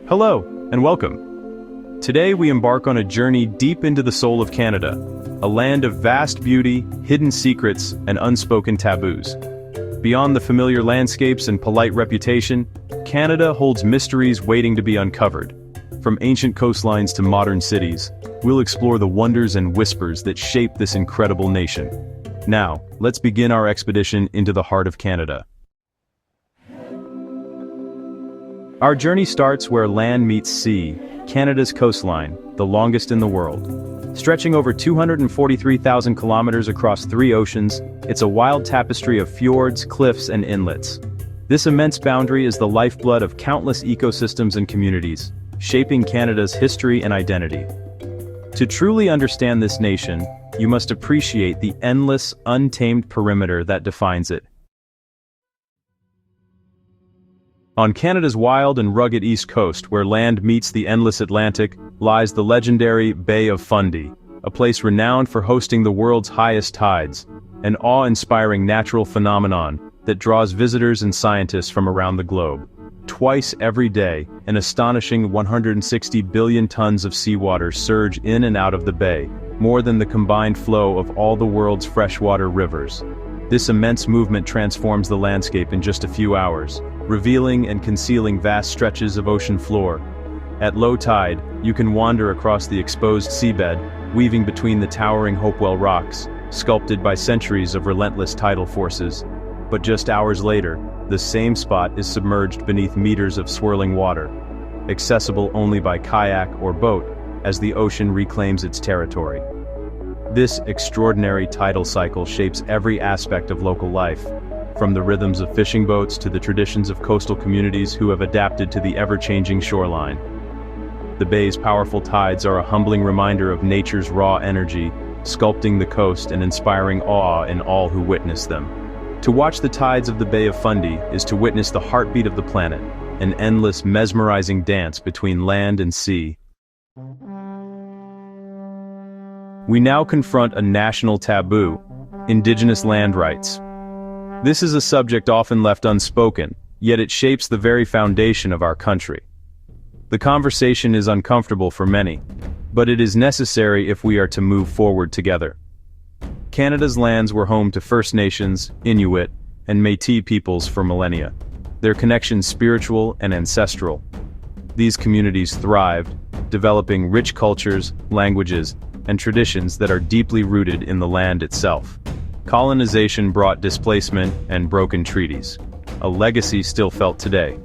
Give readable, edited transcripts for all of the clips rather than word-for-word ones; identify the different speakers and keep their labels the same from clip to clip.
Speaker 1: Hello, and welcome. Today we embark on a journey deep into the soul of Canada, a land of vast beauty, hidden secrets, and unspoken taboos. Beyond the familiar landscapes and polite reputation, Canada holds mysteries waiting to be uncovered. From ancient coastlines to modern cities, we'll explore the wonders and whispers that shape this incredible nation. Now, let's begin our expedition into the heart of Canada. Our journey starts where land meets sea, Canada's coastline, the longest in the world. Stretching over 243,000 kilometers across 3 oceans, it's a wild tapestry of fjords, cliffs, and inlets. This immense boundary is the lifeblood of countless ecosystems and communities, shaping Canada's history and identity. To truly understand this nation, you must appreciate the endless, untamed perimeter that defines it. On Canada's wild and rugged east coast, where land meets the endless Atlantic, lies the legendary Bay of Fundy, a place renowned for hosting the world's highest tides, an awe-inspiring natural phenomenon that draws visitors and scientists from around the globe. Twice every day, an astonishing 160 billion tons of seawater surge in and out of the bay, more than the combined flow of all the world's freshwater rivers. This immense movement transforms the landscape in just a few hours, revealing and concealing vast stretches of ocean floor. At low tide, you can wander across the exposed seabed, weaving between the towering Hopewell rocks, sculpted by centuries of relentless tidal forces. But just hours later, the same spot is submerged beneath meters of swirling water, accessible only by kayak or boat, as the ocean reclaims its territory. This extraordinary tidal cycle shapes every aspect of local life, from the rhythms of fishing boats to the traditions of coastal communities who have adapted to the ever-changing shoreline. The bay's powerful tides are a humbling reminder of nature's raw energy, sculpting the coast and inspiring awe in all who witness them. To watch the tides of the Bay of Fundy is to witness the heartbeat of the planet, an endless, mesmerizing dance between land and sea. We now confront a national taboo: Indigenous land rights. This is a subject often left unspoken, yet it shapes the very foundation of our country. The conversation is uncomfortable for many, but it is necessary if we are to move forward together. Canada's lands were home to First Nations, Inuit, and Métis peoples for millennia, their connections spiritual and ancestral. These communities thrived, developing rich cultures, languages, and traditions that are deeply rooted in the land itself. Colonization brought displacement and broken treaties, a legacy still felt today.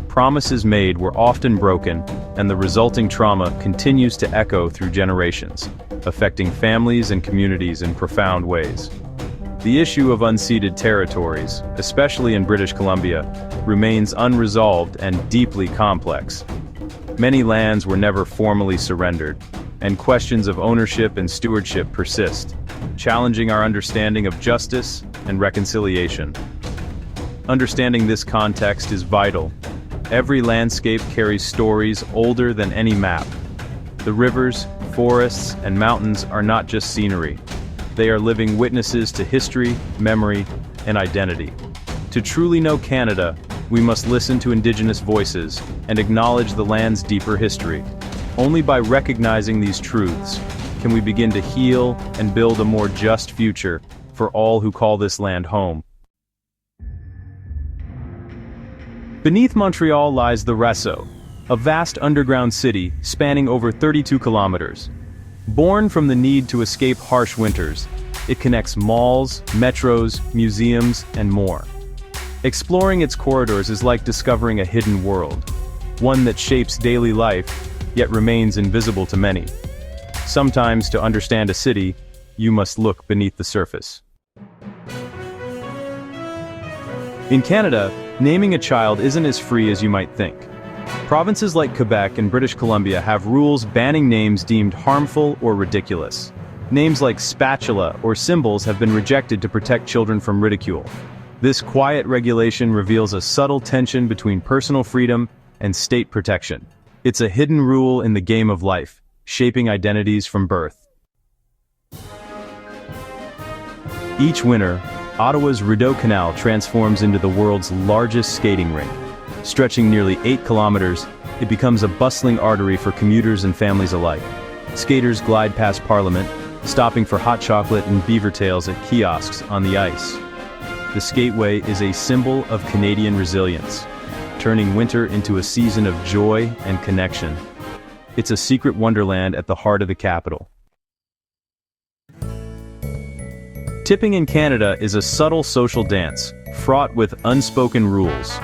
Speaker 1: Promises made were often broken, and the resulting trauma continues to echo through generations, affecting families and communities in profound ways. The issue of unceded territories, especially in British Columbia, remains unresolved and deeply complex. Many lands were never formally surrendered, and questions of ownership and stewardship persist, challenging our understanding of justice and reconciliation. Understanding this context is vital. Every landscape carries stories older than any map. The rivers, forests, and mountains are not just scenery. They are living witnesses to history, memory, and identity. To truly know Canada, we must listen to Indigenous voices and acknowledge the land's deeper history. Only by recognizing these truths can we begin to heal and build a more just future for all who call this land home. Beneath Montreal lies the Réseau, a vast underground city spanning over 32 kilometers. Born from the need to escape harsh winters, it connects malls, metros, museums, and more. Exploring its corridors is like discovering a hidden world, one that shapes daily life, yet remains invisible to many. Sometimes, to understand a city, you must look beneath the surface. In Canada, naming a child isn't as free as you might think. Provinces like Quebec and British Columbia have rules banning names deemed harmful or ridiculous. Names like spatula or symbols have been rejected to protect children from ridicule. This quiet regulation reveals a subtle tension between personal freedom and state protection. It's a hidden rule in the game of life, shaping identities from birth. Each winter, Ottawa's Rideau Canal transforms into the world's largest skating rink. Stretching nearly 8 kilometers, it becomes a bustling artery for commuters and families alike. Skaters glide past Parliament, stopping for hot chocolate and beaver tails at kiosks on the ice. The skateway is a symbol of Canadian resilience, turning winter into a season of joy and connection. It's a secret wonderland at the heart of the capital. Tipping in Canada is a subtle social dance, fraught with unspoken rules.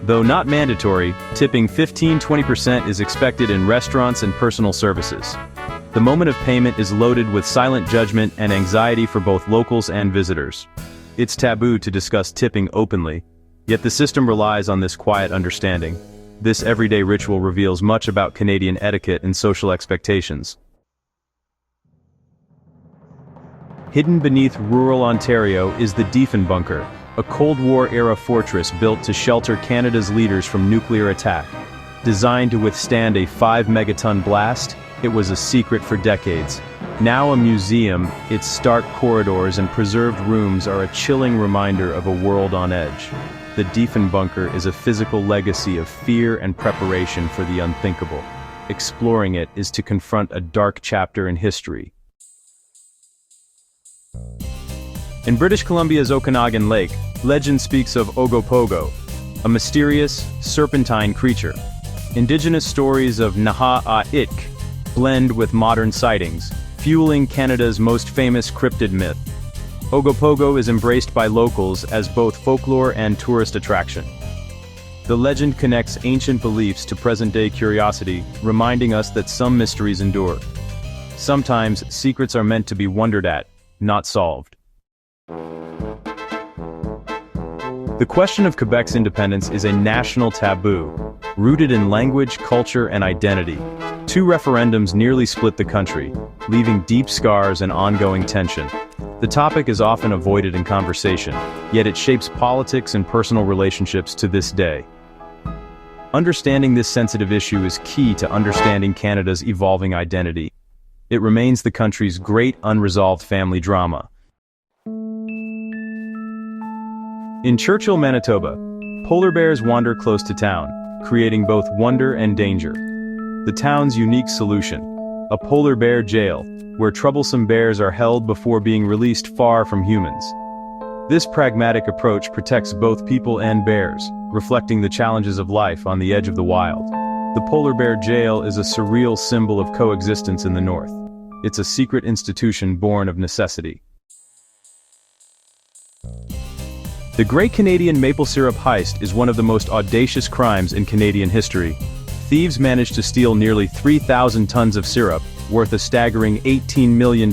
Speaker 1: Though not mandatory, tipping 15–20% is expected in restaurants and personal services. The moment of payment is loaded with silent judgment and anxiety for both locals and visitors. It's taboo to discuss tipping openly, yet the system relies on this quiet understanding. This everyday ritual reveals much about Canadian etiquette and social expectations. Hidden beneath rural Ontario is the Diefenbunker, a Cold War-era fortress built to shelter Canada's leaders from nuclear attack. Designed to withstand a 5-megaton blast, it was a secret for decades. Now a museum, its stark corridors and preserved rooms are a chilling reminder of a world on edge. The Diefenbunker is a physical legacy of fear and preparation for the unthinkable. Exploring it is to confront a dark chapter in history. In British Columbia's Okanagan Lake, legend speaks of Ogopogo, a mysterious, serpentine creature. Indigenous stories of Naha-a-Itk blend with modern sightings, fueling Canada's most famous cryptid myth. Ogopogo is embraced by locals as both folklore and tourist attraction. The legend connects ancient beliefs to present-day curiosity, reminding us that some mysteries endure. Sometimes, secrets are meant to be wondered at, not solved. The question of Quebec's independence is a national taboo, rooted in language, culture, and identity. 2 referendums nearly split the country, leaving deep scars and ongoing tension. The topic is often avoided in conversation, yet it shapes politics and personal relationships to this day. Understanding this sensitive issue is key to understanding Canada's evolving identity. It remains the country's great unresolved family drama. In Churchill, Manitoba, polar bears wander close to town, creating both wonder and danger. The town's unique solution: a polar bear jail, where troublesome bears are held before being released far from humans. This pragmatic approach protects both people and bears, reflecting the challenges of life on the edge of the wild. The polar bear jail is a surreal symbol of coexistence in the north. It's a secret institution born of necessity. The Great Canadian Maple Syrup Heist is one of the most audacious crimes in Canadian history. Thieves managed to steal nearly 3,000 tons of syrup, worth a staggering $18 million,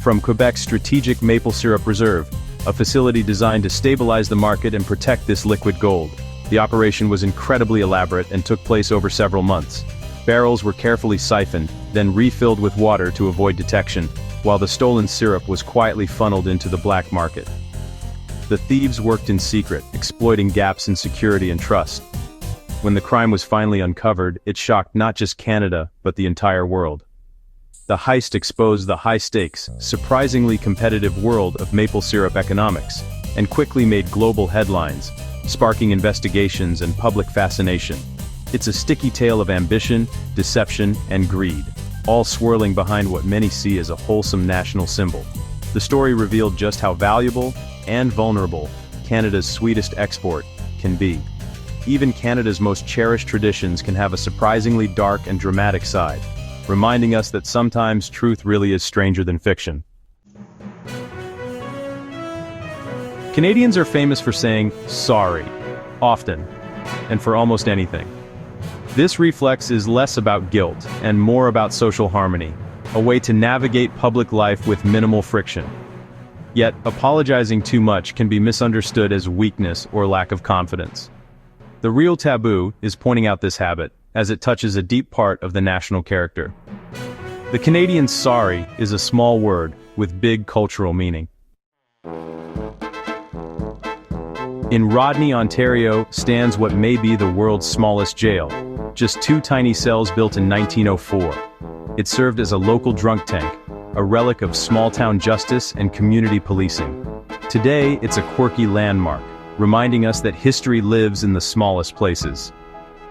Speaker 1: from Quebec's strategic maple syrup reserve, a facility designed to stabilize the market and protect this liquid gold. The operation was incredibly elaborate and took place over several months. Barrels were carefully siphoned, then refilled with water to avoid detection, while the stolen syrup was quietly funneled into the black market. The thieves worked in secret, exploiting gaps in security and trust. When the crime was finally uncovered, it shocked not just Canada, but the entire world. The heist exposed the high-stakes, surprisingly competitive world of maple syrup economics, and quickly made global headlines, sparking investigations and public fascination. It's a sticky tale of ambition, deception, and greed, all swirling behind what many see as a wholesome national symbol. The story revealed just how valuable and vulnerable Canada's sweetest export can be. Even Canada's most cherished traditions can have a surprisingly dark and dramatic side, reminding us that sometimes truth really is stranger than fiction. Canadians are famous for saying sorry, often, and for almost anything. This reflex is less about guilt and more about social harmony, a way to navigate public life with minimal friction. Yet, apologizing too much can be misunderstood as weakness or lack of confidence. The real taboo is pointing out this habit, as it touches a deep part of the national character. The Canadian sorry is a small word with big cultural meaning. In Rodney, Ontario, stands what may be the world's smallest jail, just 2 tiny cells built in 1904. It served as a local drunk tank, a relic of small-town justice and community policing. Today, it's a quirky landmark, reminding us that history lives in the smallest places.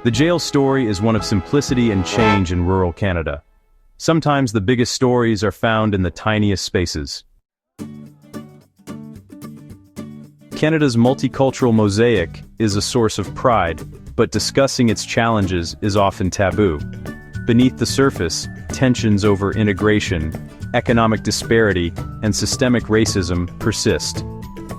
Speaker 1: The jail story is one of simplicity and change in rural Canada. Sometimes the biggest stories are found in the tiniest spaces. Canada's multicultural mosaic is a source of pride, but discussing its challenges is often taboo. Beneath the surface, tensions over immigration, economic disparity, and systemic racism persist.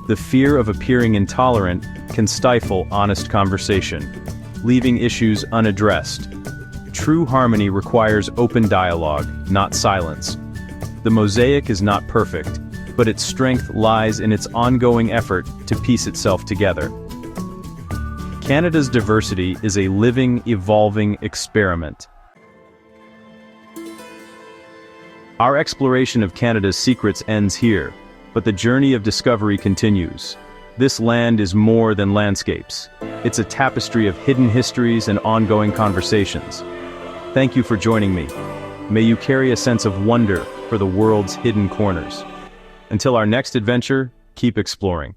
Speaker 1: The fear of appearing intolerant can stifle honest conversation, leaving issues unaddressed. True harmony requires open dialogue, not silence. The mosaic is not perfect, but its strength lies in its ongoing effort to piece itself together. Canada's diversity is a living, evolving experiment. Our exploration of Canada's secrets ends here, but the journey of discovery continues. This land is more than landscapes. It's a tapestry of hidden histories and ongoing conversations. Thank you for joining me. May you carry a sense of wonder for the world's hidden corners. Until our next adventure, keep exploring.